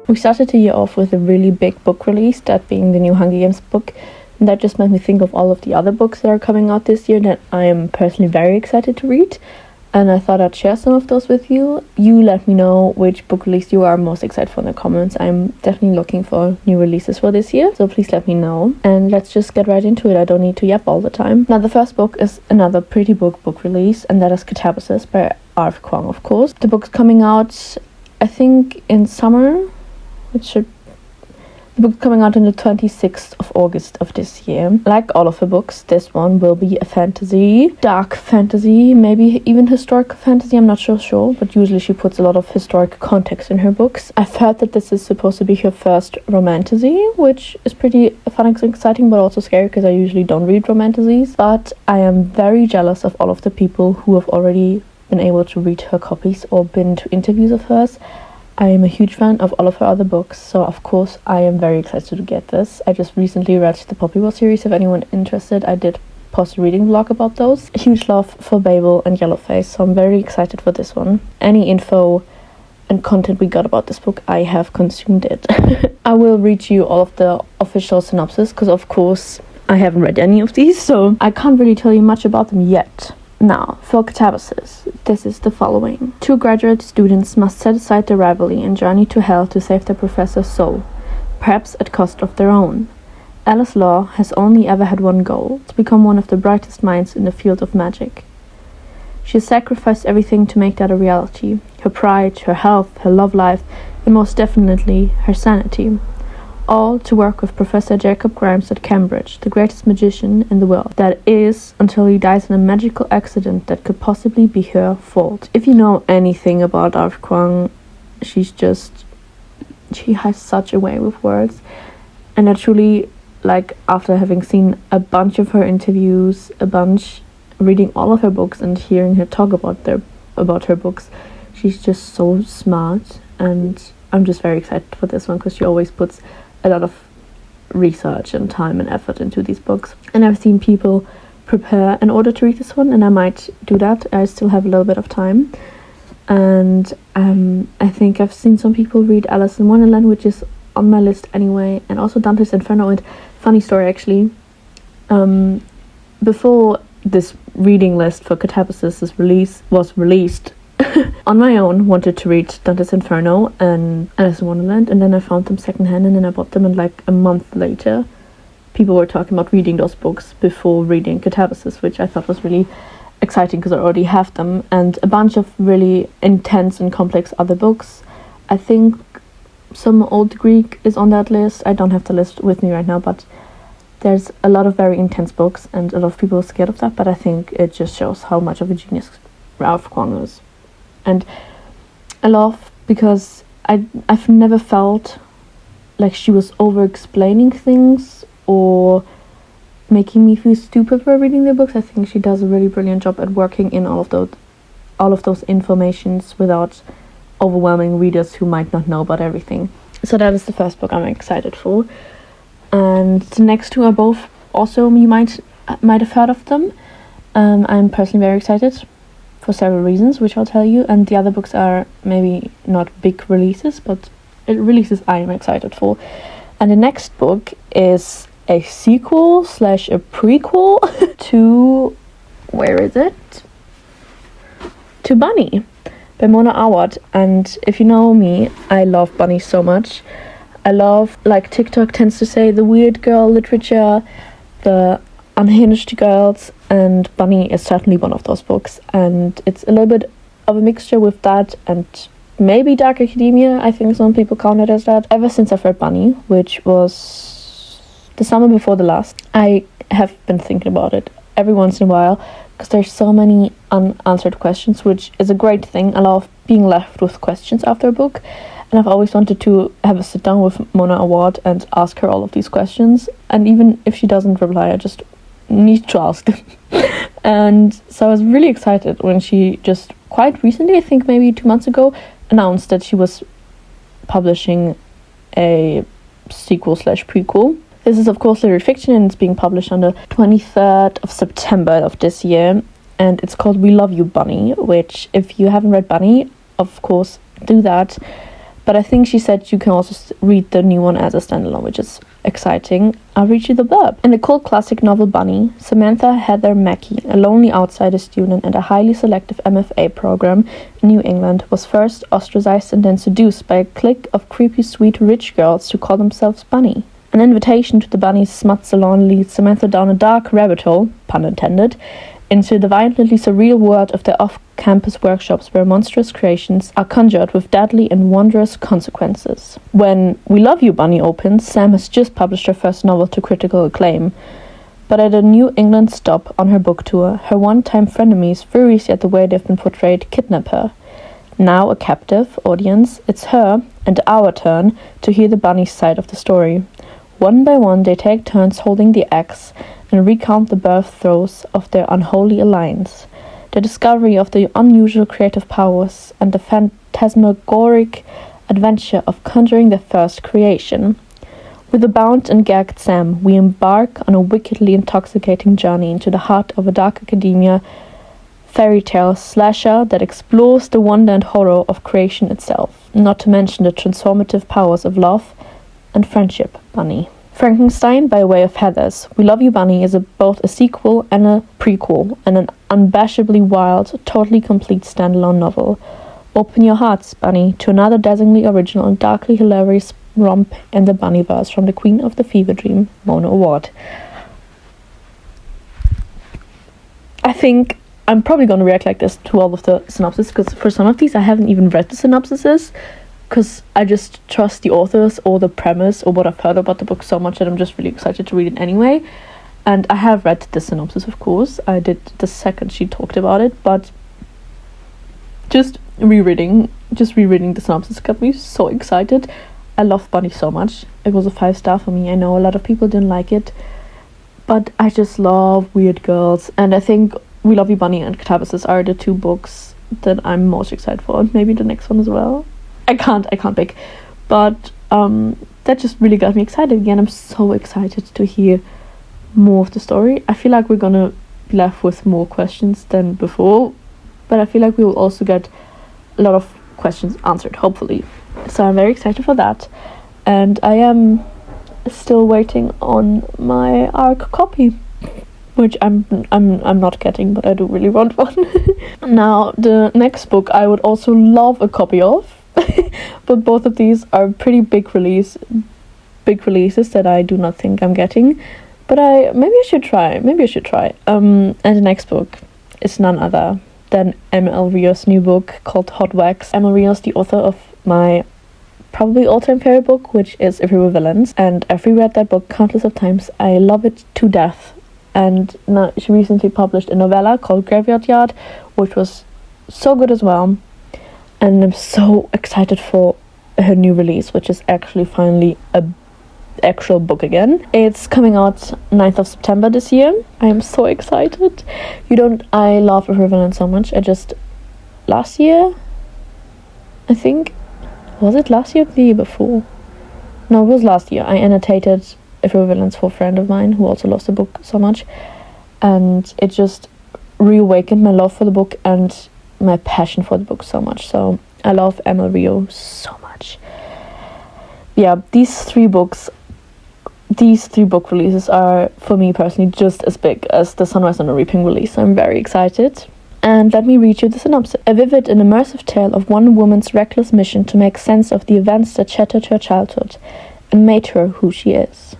We started the year off with a really big book release, that being the new Hunger Games book. And that just made me think of all of the other books that are coming out this year that I am personally very excited to read. And I thought I'd share some of those with you. You let me know which book release you are most excited for in the comments. I'm definitely looking for new releases for this year, so please let me know. And let's just get right into it. I don't need to yap all the time. Now, the first book is another pretty book release, and that is Katabasis by Kuang, of course. The book's coming out, I think, in summer. The book's coming out on the 26th of August of this year. Like all of her books, this one will be a fantasy, dark fantasy, maybe even historic fantasy, I'm not so sure, but usually she puts a lot of historic context in her books. I've heard that this is supposed to be her first romantasy, which is pretty fun and exciting, but also scary because I usually don't read romantasies. But I am very jealous of all of the people who have already been able to read her copies or been to interviews of hers. I am a huge fan of all of her other books, so of course I am very excited to get this. I just recently read the Poppy Wall series. If anyone interested, I did post a reading vlog about those. A huge love for Babel and Yellowface, so I'm very excited for this one. Any info and content we got about this book, I have consumed it. I will read you all of the official synopsis, because of course I haven't read any of these, so I can't really tell you much about them yet. Now, for Katabasis, this is the following. 2 graduate students must set aside their rivalry and journey to hell to save their professor's soul, perhaps at cost of their own. Alice Law has only ever had one goal, to become one of the brightest minds in the field of magic. She has sacrificed everything to make that a reality. Her pride, her health, her love life, and most definitely, her sanity. All to work with Professor Jacob Grimes at Cambridge, the greatest magician in the world. That is, until he dies in a magical accident that could possibly be her fault. If you know anything about Kuang, she has such a way with words. And I truly, after having seen a bunch of her interviews, reading all of her books and hearing her talk about her books, she's just so smart. And I'm just very excited for this one, because she always puts a lot of research and time and effort into these books. And I've seen people prepare in order to read this one, and I might do that. I still have a little bit of time. And I think I've seen some people read Alice in Wonderland, which is on my list anyway, and also Dante's Inferno. And funny story, actually, before this reading list for Katabasis was released, on my own, wanted to read Dante's Inferno and Alice in Wonderland, and then I found them secondhand, and then I bought them, and a month later people were talking about reading those books before reading Katabasis, which I thought was really exciting because I already have them, and a bunch of really intense and complex other books. I think some Old Greek is on that list. I don't have the list with me right now, but there's a lot of very intense books, and a lot of people are scared of that, but I think it just shows how much of a genius Ralph Kuang is. And I love, because I've never felt like she was over-explaining things or making me feel stupid for reading the books. I think she does a really brilliant job at working in all of those informations without overwhelming readers who might not know about everything. So that is the first book I'm excited for. And the next two are both also, you might have heard of them. I'm personally very excited for several reasons, which I'll tell you, and the other books are maybe not big releases, but releases I am excited for. And the next book is a sequel / a prequel to, where is it? To Bunny by Mona Awad. And if you know me, I love Bunny so much. I love, TikTok tends to say, the weird girl literature, the unhinged girls, and Bunny is certainly one of those books, and it's a little bit of a mixture with that and maybe dark academia. I think some people count it as that. Ever since I've read Bunny, which was the summer before the last, I have been thinking about it every once in a while, because there's so many unanswered questions, which is a great thing. I love being left with questions after a book, and I've always wanted to have a sit down with Mona Awad and ask her all of these questions, and even if she doesn't reply, I just need to ask them. And so I was really excited when she just quite recently, I think maybe 2 months ago, announced that she was publishing a sequel / prequel. This is of course literary fiction, and it's being published on the 23rd of September of this year, and it's called We Love You, Bunny, which, if you haven't read Bunny, of course do that. But I think she said you can also read the new one as a standalone, which is exciting. I'll read you the blurb. In the cult classic novel Bunny, Samantha Heather Mackey, a lonely outsider student at a highly selective MFA program in New England, was first ostracized and then seduced by a clique of creepy, sweet, rich girls who call themselves Bunny. An invitation to the Bunny's smut salon leads Samantha down a dark rabbit hole, pun intended, into the violently surreal world of their off-campus workshops where monstrous creations are conjured with deadly and wondrous consequences. When We Love You Bunny opens, Sam has just published her first novel to critical acclaim. But at a New England stop on her book tour, her one-time frenemies, furious at the way they've been portrayed, kidnap her. Now a captive audience, it's her and our turn to hear the Bunny's side of the story. One by one, they take turns holding the axe and recount the birth throes of their unholy alliance, the discovery of the unusual creative powers, and the phantasmagoric adventure of conjuring their first creation. With a bound and gagged Sam, we embark on a wickedly intoxicating journey into the heart of a dark academia fairy tale slasher that explores the wonder and horror of creation itself, not to mention the transformative powers of love and friendship, Bunny. Frankenstein by way of Heathers, We Love You Bunny is both a sequel and a prequel, and an unabashedly wild, totally complete standalone novel. Open your hearts, Bunny, to another dazzlingly original and darkly hilarious romp in the Bunnyverse from the Queen of the Fever Dream, Mona Awad. I think I'm probably going to react like this to all of the synopses, because for some of these I haven't even read the synopsises, because I just trust the authors or the premise or what I've heard about the book so much that I'm just really excited to read it anyway. And I have read the synopsis, of course. I did the second she talked about it, but just rereading the synopsis got me so excited. I love Bunny so much. It was a 5-star for me. I know a lot of people didn't like it, but I just love weird girls, and I think We Love You Bunny and Katabasis are the two books that I'm most excited for, and maybe the next one as well. I can't pick, but that just really got me excited again. I'm so excited to hear more of the story. I feel like we're gonna be left with more questions than before, but I feel like we will also get a lot of questions answered, hopefully. So I'm very excited for that, and I am still waiting on my ARC copy, which I'm not getting, but I do really want one. Now, the next book I would also love a copy of. But both of these are pretty big releases that I do not think I'm getting. But maybe I should try. And the next book is none other than ML Rio's new book called Hot Wax. ML Rio's the author of my probably all-time favorite book, which is Everywhere Villains, and I've reread that book countless of times. I love it to death. And now she recently published a novella called Graveyard Yard, which was so good as well. And I'm so excited for her new release, which is actually finally a actual book again. It's coming out 9th of September this year. I am so excited. I love Riverland so much. Last year, I think, was it last year or the year before? No, it was last year. I annotated Riverlands for a friend of mine who also loves the book so much. And it just reawakened my love for the book and my passion for the book so much. So I love Emma Rio so much. Yeah, these three book releases are for me personally just as big as the Sunrise on the Reaping release. I'm very excited. And let me read you the synopsis. A vivid and immersive tale of one woman's reckless mission to make sense of the events that shattered her childhood and made her who she is.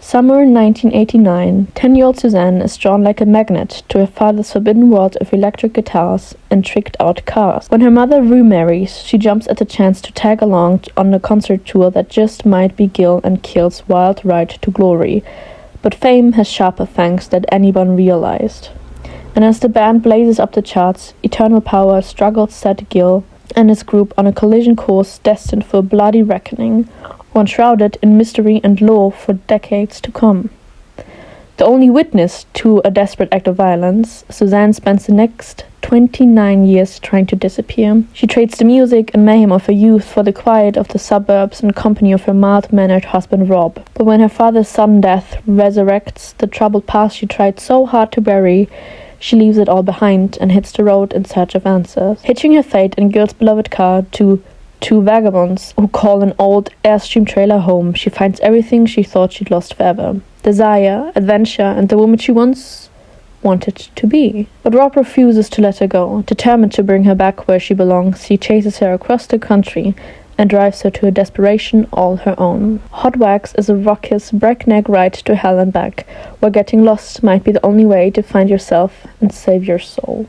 Summer 1989, 10-year-old Suzanne is drawn like a magnet to her father's forbidden world of electric guitars and tricked-out cars. When her mother remarries, she jumps at the chance to tag along on a concert tour that just might be Gil and Kil's wild ride to glory. But fame has sharper fangs than anyone realized. And as the band blazes up the charts, Eternal Power struggles set Gil and his group on a collision course destined for a bloody reckoning, one shrouded in mystery and lore for decades to come. The only witness to a desperate act of violence, Suzanne spends the next 29 years trying to disappear. She trades the music and mayhem of her youth for the quiet of the suburbs and company of her mild-mannered husband Rob. But when her father's sudden death resurrects the troubled past she tried so hard to bury, she leaves it all behind and hits the road in search of answers. Hitching her fate in Gil's beloved car to two vagabonds who call an old Airstream trailer home. She finds everything she thought she'd lost forever. Desire, adventure, and the woman she once wanted to be. But Rob refuses to let her go. Determined to bring her back where she belongs, he chases her across the country and drives her to a desperation all her own. Hot Wax is a raucous, breakneck ride to hell and back, where getting lost might be the only way to find yourself and save your soul.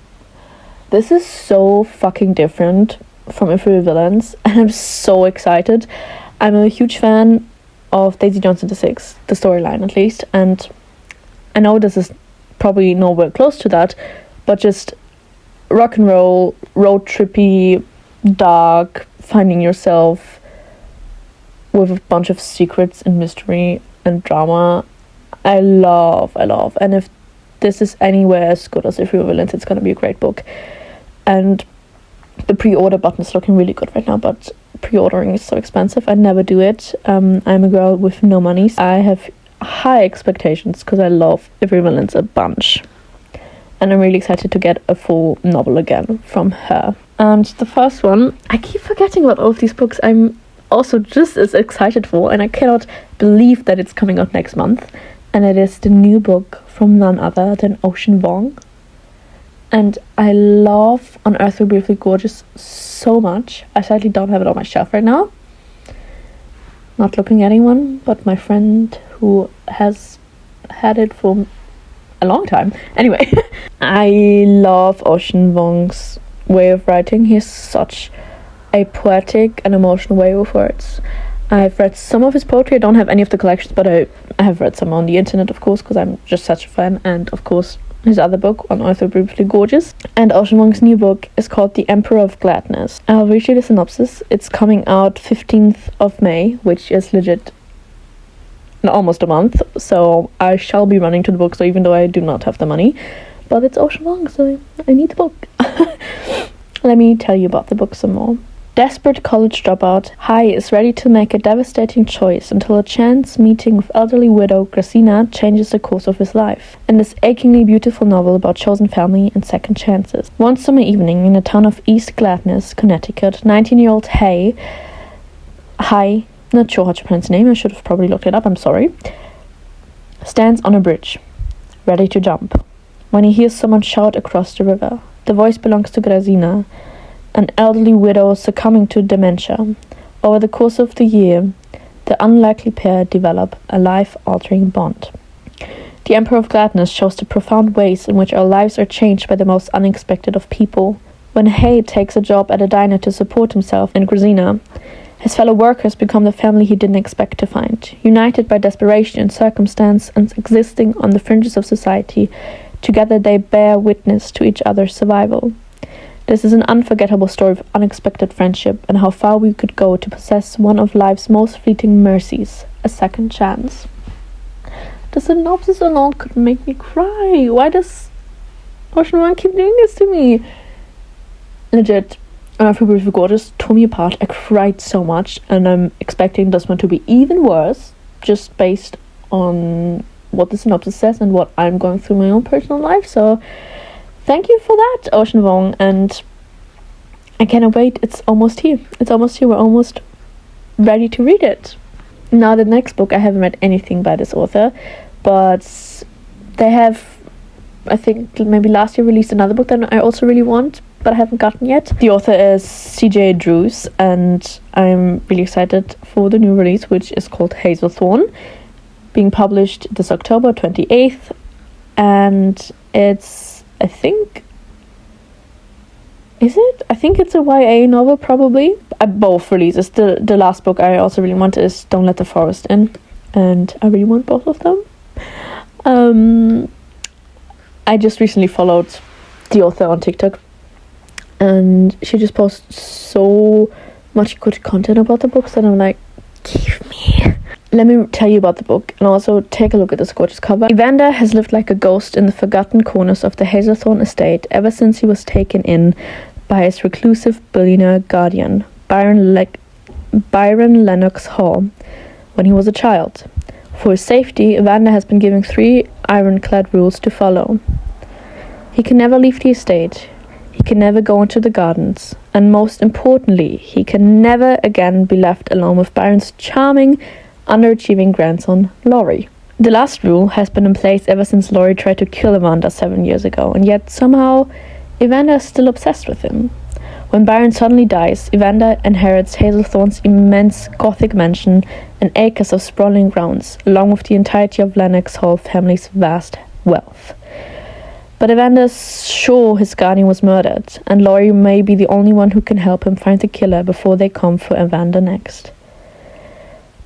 This is so fucking different from If We Were Villains, and I'm so excited. I'm a huge fan of Daisy Jones and the Six, the storyline at least, and I know this is probably nowhere close to that, but just rock and roll, road trippy, dark, finding yourself with a bunch of secrets and mystery and drama. I love, and if this is anywhere as good as If We Were Villains, it's gonna be a great book. And the pre-order button is looking really good right now, but pre-ordering is so expensive. I never do it. I'm a girl with no money. I have high expectations because I love If We Were Villains a bunch. And I'm really excited to get a full novel again from her. And the first one, I keep forgetting about all of these books I'm also just as excited for, and I cannot believe that it's coming out next month. And it is the new book from none other than Ocean Vuong. And I love On Earth We're Briefly Gorgeous so much. I sadly don't have it on my shelf right now. Not looking at anyone, but my friend who has had it for a long time. Anyway, I love Ocean Vuong's way of writing. He has such a poetic and emotional way with words. I've read some of his poetry. I don't have any of the collections, but I have read some on the internet, of course, because I'm just such a fan. And of course, his other book, On Earth We're Briefly Gorgeous. And Ocean Vuong's new book is called The Emperor of Gladness. I'll read you the synopsis. It's coming out 15th of May, which is legit almost a month. So I shall be running to the bookstore, even though I do not have the money. But it's Ocean Vuong, so I need the book. Let me tell you about the book some more. Desperate college dropout, Hai is ready to make a devastating choice until a chance meeting with elderly widow Grazina changes the course of his life. In this achingly beautiful novel about chosen family and second chances. One summer evening in the town of East Gladness, Connecticut, 19-year-old Hai, not sure how to pronounce his name, I should have probably looked it up, I'm sorry, stands on a bridge, ready to jump, when he hears someone shout across the river. The voice belongs to Grazina, an elderly widow succumbing to dementia. Over the course of the year, the unlikely pair develop a life-altering bond. The Emperor of Gladness shows the profound ways in which our lives are changed by the most unexpected of people. When Hay takes a job at a diner to support himself and Grazina, his fellow workers become the family he didn't expect to find. United by desperation and circumstance and existing on the fringes of society, together they bear witness to each other's survival. This is an unforgettable story of unexpected friendship and how far we could go to possess one of life's most fleeting mercies, a second chance. The synopsis alone could make me cry. Why does Ocean Vuong keep doing this to me? Legit, If We Were Gorgeous tore me apart. I cried so much, and I'm expecting this one to be even worse, just based on what the synopsis says and what I'm going through in my own personal life. So thank you for that, Ocean Vuong, and I cannot wait. It's almost here. We're almost ready to read it. Now, the next book, I haven't read anything by this author, but they have, I think, maybe last year released another book that I also really want, but I haven't gotten yet. The author is C.J. Drews, and I'm really excited for the new release, which is called Hazelthorn, being published this October 28th, and it's, I think it's a YA novel, probably. Both releases. The last book I also really want is Don't Let the Forest In, and I really want both of them. I just recently followed the author on TikTok, and she just posts so much good content about the books that I'm like, give me. Let me tell you about the book, and also take a look at this gorgeous cover. Evander has lived like a ghost in the forgotten corners of the Hazelthorn estate ever since he was taken in by his reclusive billionaire guardian, Byron Lennox Hall, when he was a child. For his safety, Evander has been given 3 ironclad rules to follow. He can never leave the estate. He can never go into the gardens. And most importantly, he can never again be left alone with Byron's charming, underachieving grandson, Laurie. The last rule has been in place ever since Laurie tried to kill Evander 7 years ago, and yet somehow Evander is still obsessed with him. When Byron suddenly dies, Evander inherits Hazelthorn's immense Gothic mansion and acres of sprawling grounds, along with the entirety of Lennox Hall family's vast wealth. But Evander is sure his guardian was murdered, and Laurie may be the only one who can help him find the killer before they come for Evander next.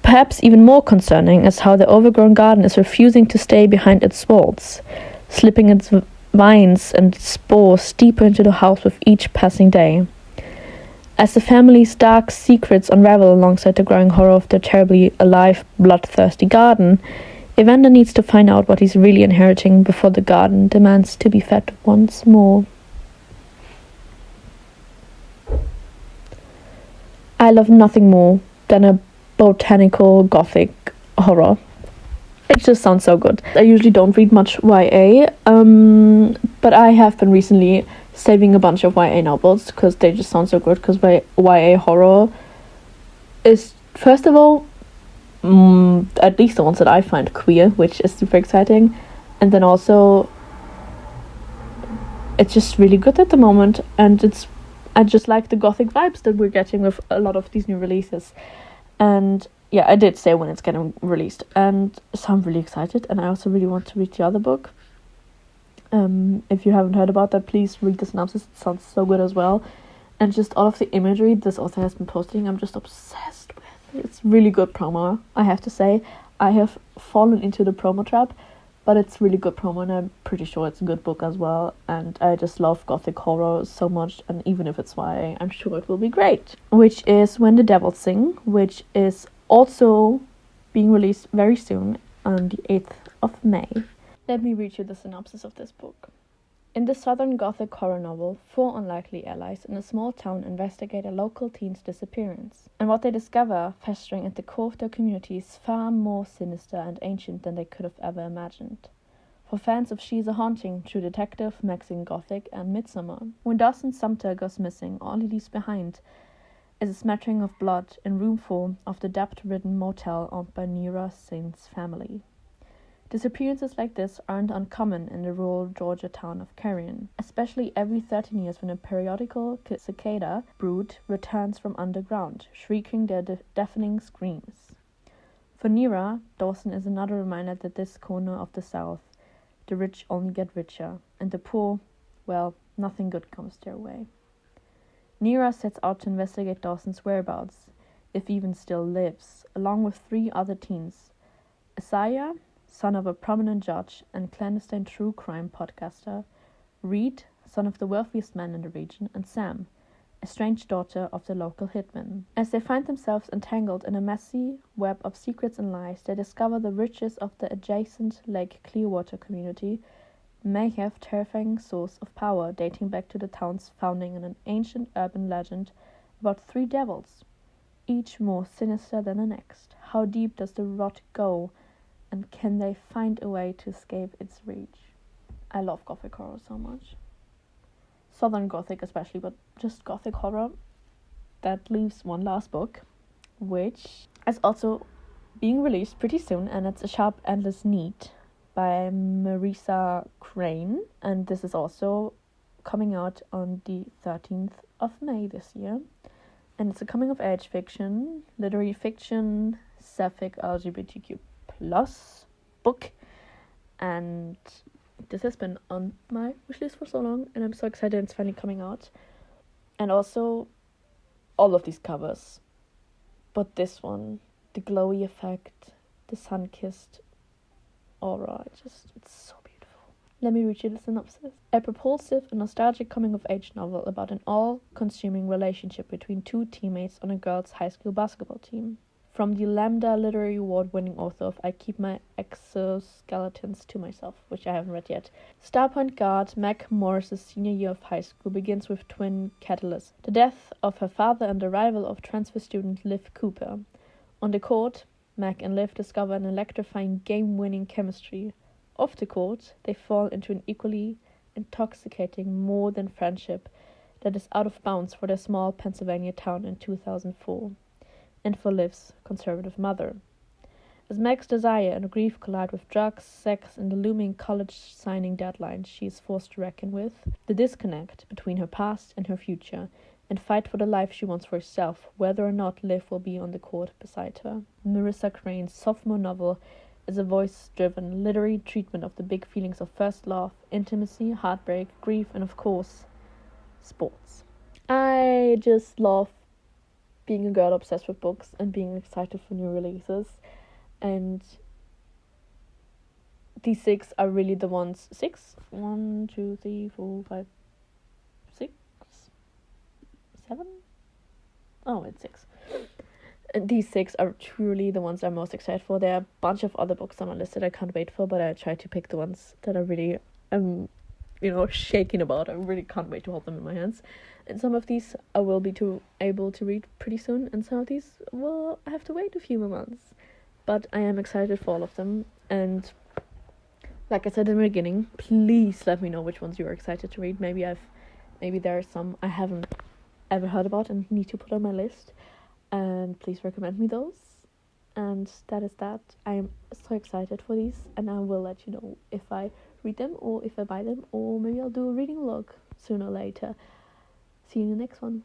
Perhaps even more concerning is how the overgrown garden is refusing to stay behind its walls, slipping its vines and spores deeper into the house with each passing day. As the family's dark secrets unravel alongside the growing horror of their terribly alive, bloodthirsty garden, Evander needs to find out what he's really inheriting before the garden demands to be fed once more. I love nothing more than a botanical Gothic horror. It just sounds so good. I usually don't read much YA, but I have been recently saving a bunch of YA novels because they just sound so good, because YA horror is, first of all, at least the ones that I find queer, which is super exciting, and then also it's just really good at the moment, and I just like the Gothic vibes that we're getting with a lot of these new releases. And yeah, I did say when it's getting released, and so I'm really excited, and I also really want to read the other book. If you haven't heard about that, please read the synopsis. It sounds so good as well, and just all of the imagery this author has been posting, I'm just obsessed with. It's really good promo, I have to say. I have fallen into the promo trap, but it's really good promo, and I'm pretty sure it's a good book as well. And I just love Gothic horror so much, and even if it's YA, I'm sure it will be great. Which is When the Devils Sing, which is also being released very soon on the 8th of May. Let me read you the synopsis of this book. In the Southern Gothic horror novel, 4 unlikely allies in a small town investigate a local teen's disappearance, and what they discover festering at the core of their community is far more sinister and ancient than they could have ever imagined. For fans of She's a Haunting, True Detective, Mexican Gothic, and Midsommar, when Dawson Sumter goes missing, all he leaves behind is a smattering of blood in room 4 of the debt-ridden motel owned by Nira Singh's family. Disappearances like this aren't uncommon in the rural Georgia town of Carrion, especially every 13 years when a periodical cicada brood returns from underground, shrieking their deafening screams. For Nira, Dawson is another reminder that this corner of the South, the rich only get richer, and the poor, well, nothing good comes their way. Nira sets out to investigate Dawson's whereabouts, if he even still lives, along with 3 other teens. Isaiah, son of a prominent judge and clandestine true crime podcaster, Reed, son of the wealthiest man in the region, and Sam, a strange daughter of the local hitman. As they find themselves entangled in a messy web of secrets and lies, they discover the riches of the adjacent Lake Clearwater community may have terrifying source of power dating back to the town's founding in an ancient urban legend about 3 devils, each more sinister than the next. How deep does the rot go, and can they find a way to escape its reach? I love Gothic horror so much. Southern Gothic especially, but just Gothic horror. That leaves one last book, which is also being released pretty soon, and it's A Sharp Endless Need by Marisa Crane, and this is also coming out on the 13th of May this year. And it's a coming-of-age fiction, literary fiction, sapphic LGBTQ plus book, and this has been on my wishlist for so long, and I'm so excited it's finally coming out. And also all of these covers, but this one, the glowy effect, the sun-kissed aura, it's so beautiful. Let me read you the synopsis. A propulsive and nostalgic coming-of-age novel about an all-consuming relationship between 2 teammates on a girls' high school basketball team. From the Lambda Literary Award-winning author of I Keep My Exoskeletons to Myself, which I haven't read yet. Starpoint guard Meg Morris's senior year of high school begins with twin catalysts: the death of her father and the arrival of transfer student Liv Cooper. On the court, Meg and Liv discover an electrifying game-winning chemistry. Off the court, they fall into an equally intoxicating more than friendship that is out of bounds for their small Pennsylvania town in 2004, and for Liv's conservative mother. As Meg's desire and grief collide with drugs, sex, and the looming college signing deadline she is forced to reckon with, the disconnect between her past and her future, and fight for the life she wants for herself, whether or not Liv will be on the court beside her. Marisa Crane's sophomore novel is a voice-driven, literary treatment of the big feelings of first love, intimacy, heartbreak, grief, and of course, sports. I just love being a girl obsessed with books and being excited for new releases. And these 6 are really the ones. 6? 1, 2, 3, 4, 5, 6, 7? Oh, it's 6. And these 6 are truly the ones I'm most excited for. There are a bunch of other books on my list that I can't wait for, but I try to pick the ones that I really am, shaking about. I really can't wait to hold them in my hands. And some of these I will be able to read pretty soon, and some of these, well, I have to wait a few more months. But I am excited for all of them, and like I said in the beginning, please let me know which ones you are excited to read. Maybe there are some I haven't ever heard about and need to put on my list, and please recommend me those. And that is that. I am so excited for these, and I will let you know if I read them or if I buy them, or maybe I'll do a reading vlog sooner or later. See you in the next one.